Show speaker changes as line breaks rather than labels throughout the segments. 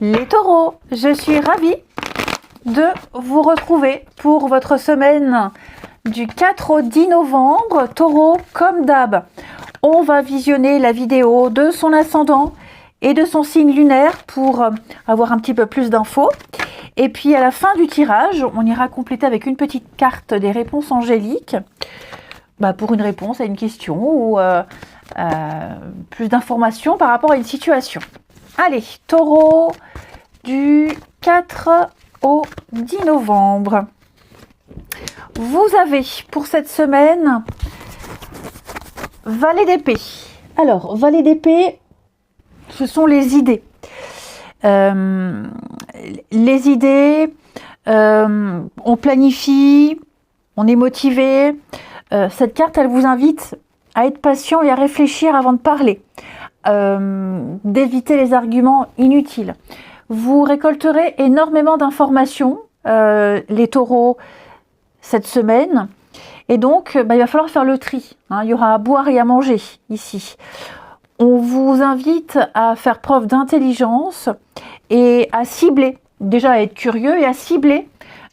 Les taureaux, je suis ravie de vous retrouver pour votre semaine du 4 au 10 novembre. Taureau, comme d'hab, on va visionner la vidéo de son ascendant et de son signe lunaire pour avoir un petit peu plus d'infos. Et puis à la fin du tirage, on ira compléter avec une petite carte des réponses angéliques pour une réponse à une question ou plus d'informations par rapport à une situation. Allez, taureau, du 4 au 10 novembre. Vous avez pour cette semaine Valet d'épée. Alors, Valet d'épée, ce sont les idées. Les idées, on planifie, on est motivé. Cette carte, elle vous invite à être patient et à réfléchir avant de parler. D'éviter les arguments inutiles. Vous récolterez énormément d'informations, les taureaux, cette semaine. Et donc, il va falloir faire le tri. Il y aura à boire et à manger ici. On vous invite à faire preuve d'intelligence et à cibler, déjà à être curieux et à cibler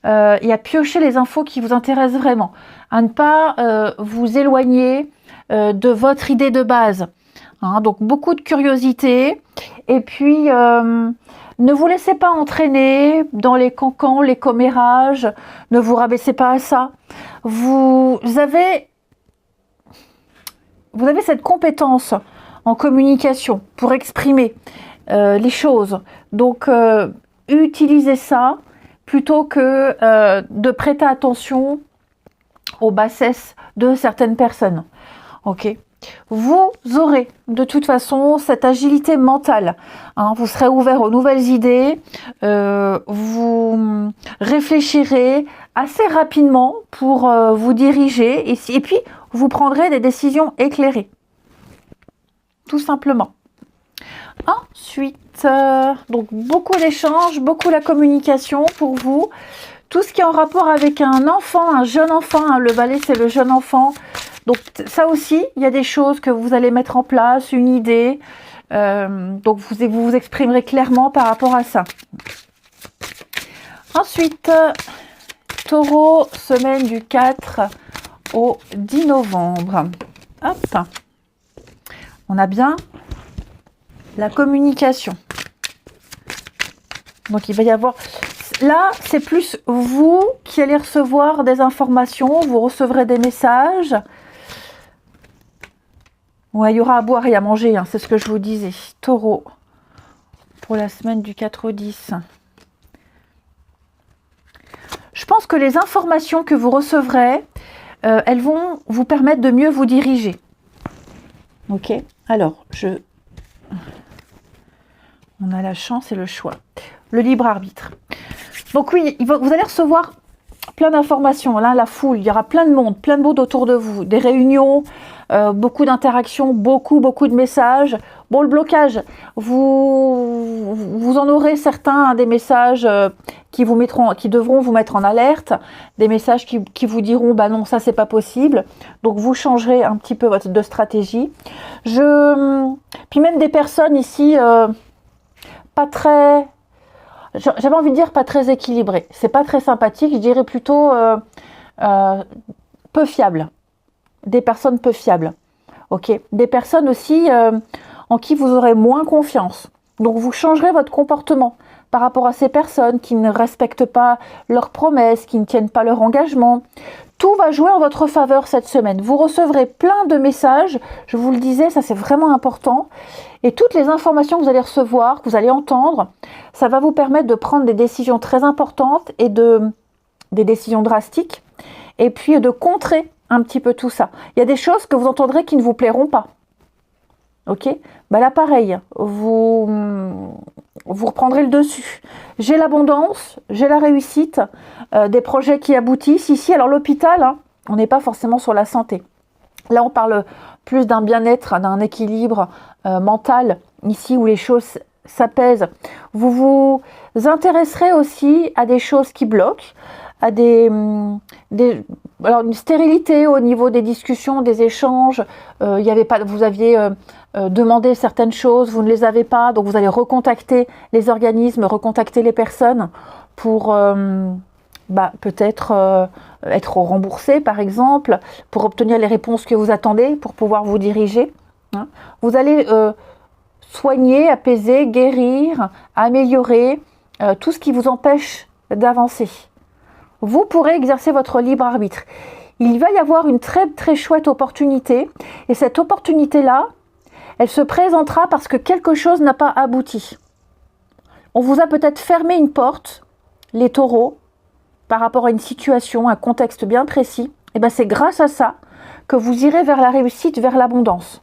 et à piocher les infos qui vous intéressent vraiment. À ne pas vous éloigner de votre idée de base. Donc beaucoup de curiosité et puis ne vous laissez pas entraîner dans les cancans, les commérages, ne vous rabaissez pas à ça. Vous avez cette compétence en communication pour exprimer les choses. Donc utilisez ça plutôt que de prêter attention aux bassesses de certaines personnes. Ok. Vous aurez de toute façon cette agilité mentale. Vous serez ouvert aux nouvelles idées. Vous réfléchirez assez rapidement pour vous diriger et puis vous prendrez des décisions éclairées. Tout simplement. Ensuite, donc beaucoup d'échanges, beaucoup la communication pour vous. Tout ce qui est en rapport avec un enfant, un jeune enfant. Le valet, c'est le jeune enfant. Donc ça aussi, il y a des choses que vous allez mettre en place, une idée. Donc vous exprimerez clairement par rapport à ça. Ensuite, taureau, semaine du 4 au 10 novembre. Hop. On a bien la communication. Donc il va y avoir... Là, c'est plus vous qui allez recevoir des informations, vous recevrez des messages. Ouais, il y aura à boire et à manger, c'est ce que je vous disais. Taureau, pour la semaine du 4 au 10. Je pense que les informations que vous recevrez, elles vont vous permettre de mieux vous diriger. Ok, alors, on a la chance et le choix. Le libre arbitre. Donc oui, vous allez recevoir plein d'informations. Là, la foule, il y aura plein de monde autour de vous. Des réunions, beaucoup d'interactions, beaucoup de messages. Bon, le blocage, vous en aurez certains, des messages qui devront vous mettre en alerte, des messages qui vous diront, non, ça c'est pas possible. Donc vous changerez un petit peu de stratégie. Puis même des personnes ici, pas très... J'avais envie de dire pas très équilibré. C'est pas très sympathique. Je dirais plutôt peu fiable. Des personnes peu fiables. Ok. Des personnes aussi en qui vous aurez moins confiance. Donc vous changerez votre comportement par rapport à ces personnes qui ne respectent pas leurs promesses, qui ne tiennent pas leur engagement. Tout va jouer en votre faveur cette semaine. Vous recevrez plein de messages. Je vous le disais, ça c'est vraiment important. Et toutes les informations que vous allez recevoir, que vous allez entendre, ça va vous permettre de prendre des décisions très importantes et des décisions drastiques. Et puis de contrer un petit peu tout ça. Il y a des choses que vous entendrez qui ne vous plairont pas. Ok ? Là pareil, vous reprendrez le dessus. J'ai l'abondance, j'ai la réussite, des projets qui aboutissent. Ici, alors l'hôpital, on n'est pas forcément sur la santé. Là, on parle plus d'un bien-être, d'un équilibre mental, ici où les choses s'apaisent. Vous vous intéresserez aussi à des choses qui bloquent, à alors une stérilité au niveau des discussions, des échanges. Il y avait pas, vous aviez demandé certaines choses, vous ne les avez pas, donc vous allez recontacter les organismes, recontacter les personnes pour peut-être être remboursé par exemple, pour obtenir les réponses que vous attendez, pour pouvoir vous diriger. Hein. Vous allez soigner, apaiser, guérir, améliorer tout ce qui vous empêche d'avancer. Vous pourrez exercer votre libre arbitre. Il va y avoir une très très chouette opportunité, et cette opportunité-là, elle se présentera parce que quelque chose n'a pas abouti. On vous a peut-être fermé une porte, les taureaux, par rapport à une situation, un contexte bien précis. Et bien c'est grâce à ça que vous irez vers la réussite, vers l'abondance.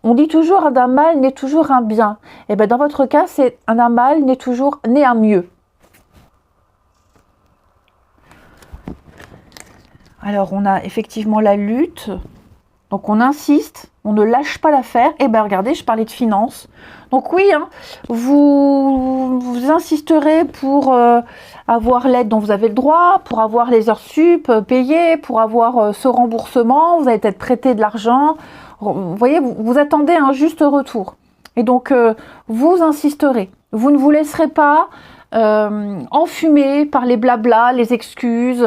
On dit toujours d'un mal naît toujours un bien. Et bien dans votre cas, c'est un mal naît toujours naît un mieux. Alors on a effectivement la lutte. Donc on insiste, on ne lâche pas l'affaire. Et bien regardez, je parlais de finances. Donc oui, hein, vous insisterez pour avoir l'aide dont vous avez le droit, pour avoir les heures sup payées, pour avoir ce remboursement. Vous allez peut-être prêter de l'argent. Vous voyez, vous attendez un juste retour. Et donc vous insisterez. Vous ne vous laisserez pas enfumer par les blablas, les excuses.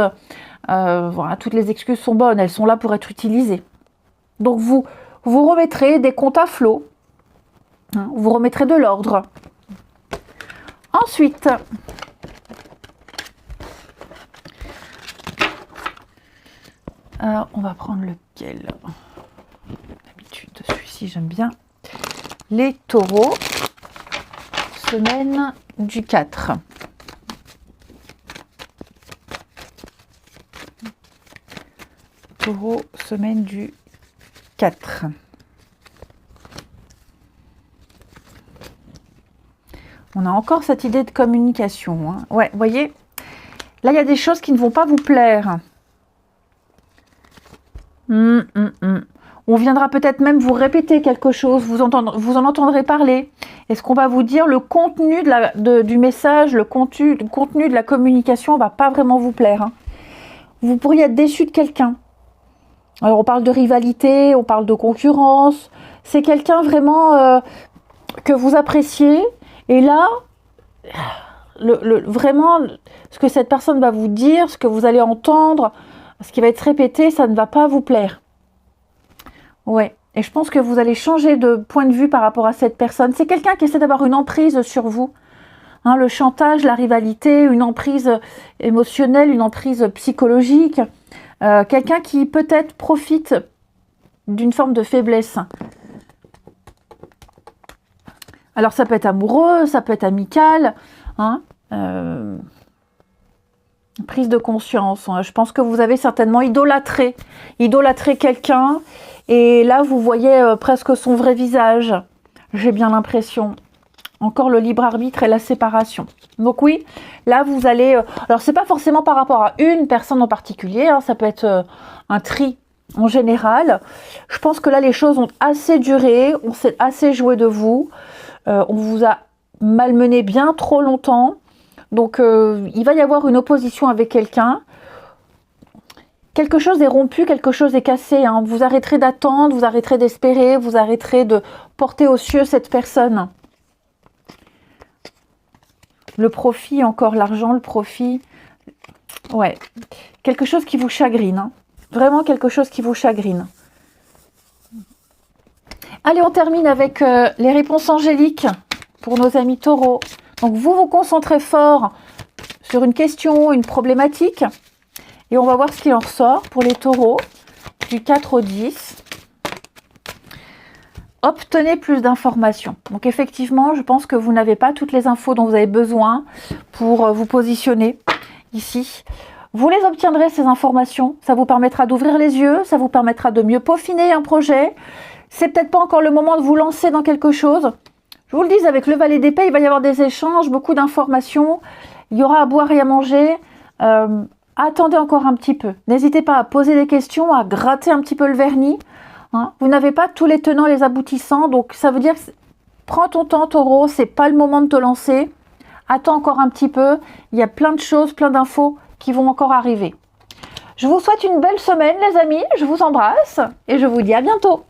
Voilà, toutes les excuses sont bonnes, elles sont là pour être utilisées. Donc vous remettrez des comptes à flot, hein, vous remettrez de l'ordre. Ensuite, on va prendre lequel? D'habitude, celui-ci j'aime bien. Les taureaux, semaine du 4. Taureau, semaine du 4. On a encore cette idée de communication. Hein. Ouais, vous voyez, là, il y a des choses qui ne vont pas vous plaire. On viendra peut-être même vous répéter quelque chose, vous en entendrez parler. Est-ce qu'on va vous dire le contenu du message, le contenu de la communication ne va pas vraiment vous plaire. Hein. Vous pourriez être déçu de quelqu'un. Alors on parle de rivalité, on parle de concurrence. C'est quelqu'un vraiment que vous appréciez. Et là, vraiment, ce que cette personne va vous dire, ce que vous allez entendre, ce qui va être répété, ça ne va pas vous plaire. Ouais. Et je pense que vous allez changer de point de vue par rapport à cette personne. C'est quelqu'un qui essaie d'avoir une emprise sur vous. Hein, le chantage, la rivalité, une emprise émotionnelle, une emprise psychologique. Quelqu'un qui peut-être profite d'une forme de faiblesse. Alors ça peut être amoureux, ça peut être amical, hein, prise de conscience. Hein. Je pense que vous avez certainement idolâtré quelqu'un, et là vous voyez presque son vrai visage. J'ai bien l'impression. Encore le libre arbitre et la séparation. Donc oui, là vous allez... alors c'est pas forcément par rapport à une personne en particulier, hein, ça peut être un tri en général. Je pense que là les choses ont assez duré, on s'est assez joué de vous, on vous a malmené bien trop longtemps. Donc il va y avoir une opposition avec quelqu'un. Quelque chose est rompu, quelque chose est cassé. Hein. Vous arrêterez d'attendre, vous arrêterez d'espérer, vous arrêterez de porter aux cieux cette personne. Le profit, encore l'argent, le profit. Ouais. Quelque chose qui vous chagrine. Hein. Vraiment quelque chose qui vous chagrine. Allez, on termine avec les réponses angéliques pour nos amis taureaux. Donc, vous vous concentrez fort sur une question, une problématique. Et on va voir ce qu'il en ressort pour les taureaux du 4 au 10. Obtenez plus d'informations. Donc effectivement, je pense que vous n'avez pas toutes les infos dont vous avez besoin pour vous positionner ici. Vous les obtiendrez, ces informations. Ça vous permettra d'ouvrir les yeux, ça vous permettra de mieux peaufiner un projet. C'est peut-être pas encore le moment de vous lancer dans quelque chose. Je vous le dis, avec le valet d'épée, il va y avoir des échanges, beaucoup d'informations. Il y aura à boire et à manger. Attendez encore un petit peu. N'hésitez pas à poser des questions, à gratter un petit peu le vernis. Hein, vous n'avez pas tous les tenants, les aboutissants, donc ça veut dire que prends ton temps, taureau, c'est pas le moment de te lancer. Attends encore un petit peu. Il y a plein de choses, plein d'infos qui vont encore arriver. Je vous souhaite une belle semaine, les amis. Je vous embrasse et je vous dis à bientôt.